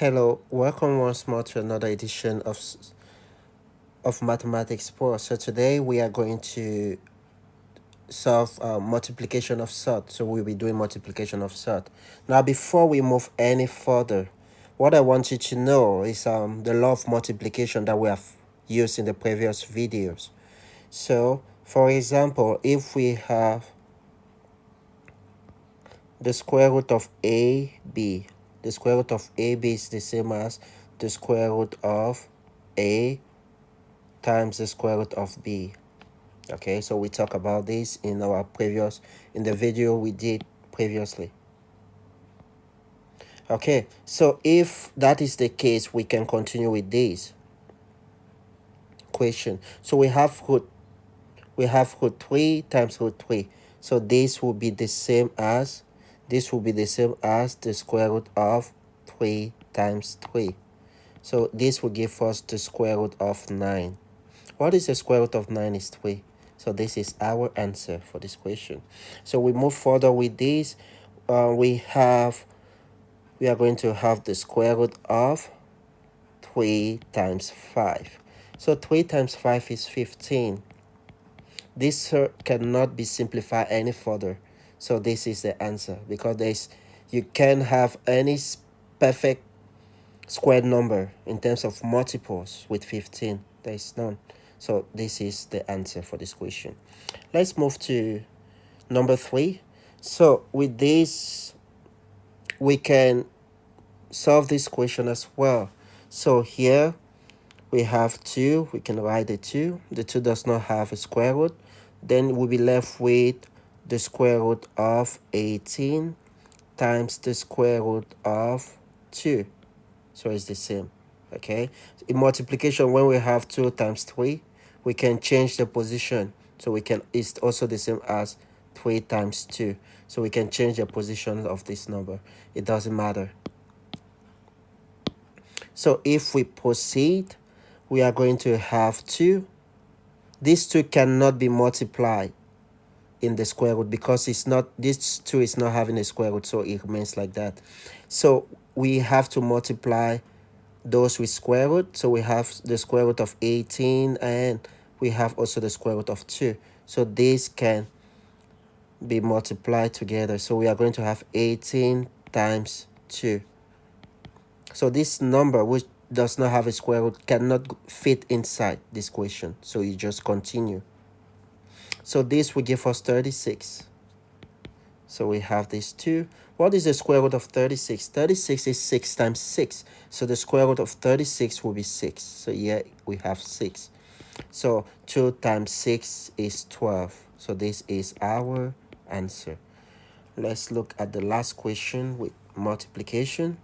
Hello, welcome once more to another edition of Mathematics Pro. So today we are going to solve multiplication of surds. So we'll be doing multiplication of surds. Now before we move any further, what I want you to know is the law of multiplication that we have used in the previous videos. So for example, if we have the square root of AB, the square root of AB is the same as the square root of A times the square root of B. Okay, so we talk about this in the video we did previously. Okay, so if that is the case, we can continue with this question. So we have root 3 times root 3. So this will be the same as the square root of 3 times 3. So this will give us the square root of 9. What is the square root of 9 is 3. So this is our answer for this question. So we move further with this. We are going to have the square root of 3 times 5. So 3 times 5 is 15. This cannot be simplified any further. So this is the answer, because you can't have any perfect squared number in terms of multiples with 15. There is none. So this is the answer for this question. Let's move to number 3. So with this, we can solve this question as well. So here we have 2. We can write the 2. The 2 does not have a square root. Then we'll be left with the square root of 18 times the square root of 2. So it's the same. Okay, in multiplication, when we have 2 times 3, we can change the position. So it's also the same as 3 times 2. So we can change the position of this number. It doesn't matter. So if we proceed, we are going to have 2. This 2 cannot be multiplied in the square root because this 2 is not having a square root, so it remains like that. So we have to multiply those with square root. So we have the square root of 18 and we have also the square root of 2. So these can be multiplied together. So we are going to have 18 times 2. So this number, which does not have a square root, cannot fit inside this question. So you just continue. So this will give us 36. So we have this 2. What is the square root of 36? 36 is 6 times 6. So the square root of 36 will be 6. So here we have 6. So 2 times 6 is 12. So this is our answer. Let's look at the last question with multiplication.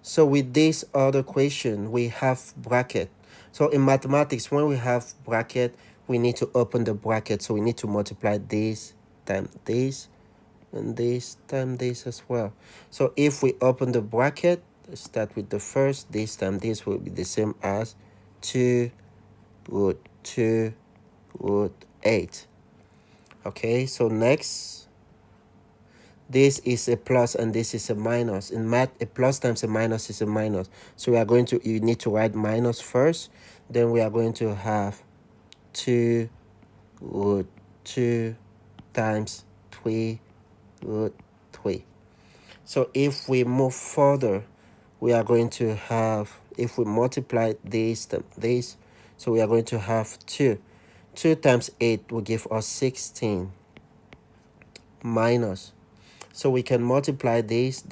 So with this other question, we have bracket. So in mathematics, when we have bracket, we need to open the bracket. So we need to multiply this times this and this times this as well. So if we open the bracket, let's start with the first. This time this will be the same as 2 root 2 root 8. Okay, so next, this is a plus and this is a minus. In math, a plus times a minus is a minus. So you need to write minus first. Then we are going to have 2 root 2 times 3 root 3. So if we move further, we are going to have, if we multiply this, so we are going to have 2. 2 times 8 will give us 16 minus. So we can multiply this,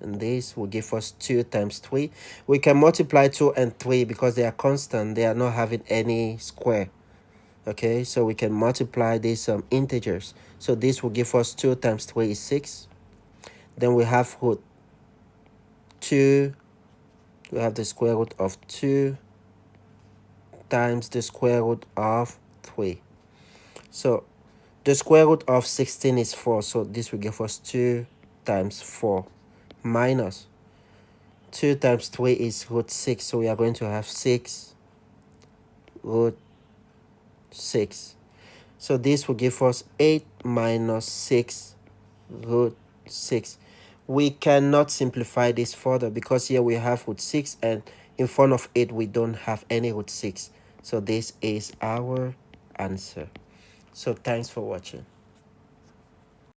and this will give us 2 times 3. We can multiply 2 and 3 because they are constant. They are not having any square. Okay, so we can multiply these integers. So this will give us 2 times 3 is 6. Then we have root 2. We have the square root of 2 times the square root of 3. So the square root of 16 is 4. So this will give us 2 times 4 minus 2 times 3 is root 6. So we are going to have 6 root 6. So this will give us 8 minus 6 root 6. we cannot simplify this further because here we have root 6 and in front of 8 we don't have any root 6. So this is our answer. So thanks for watching.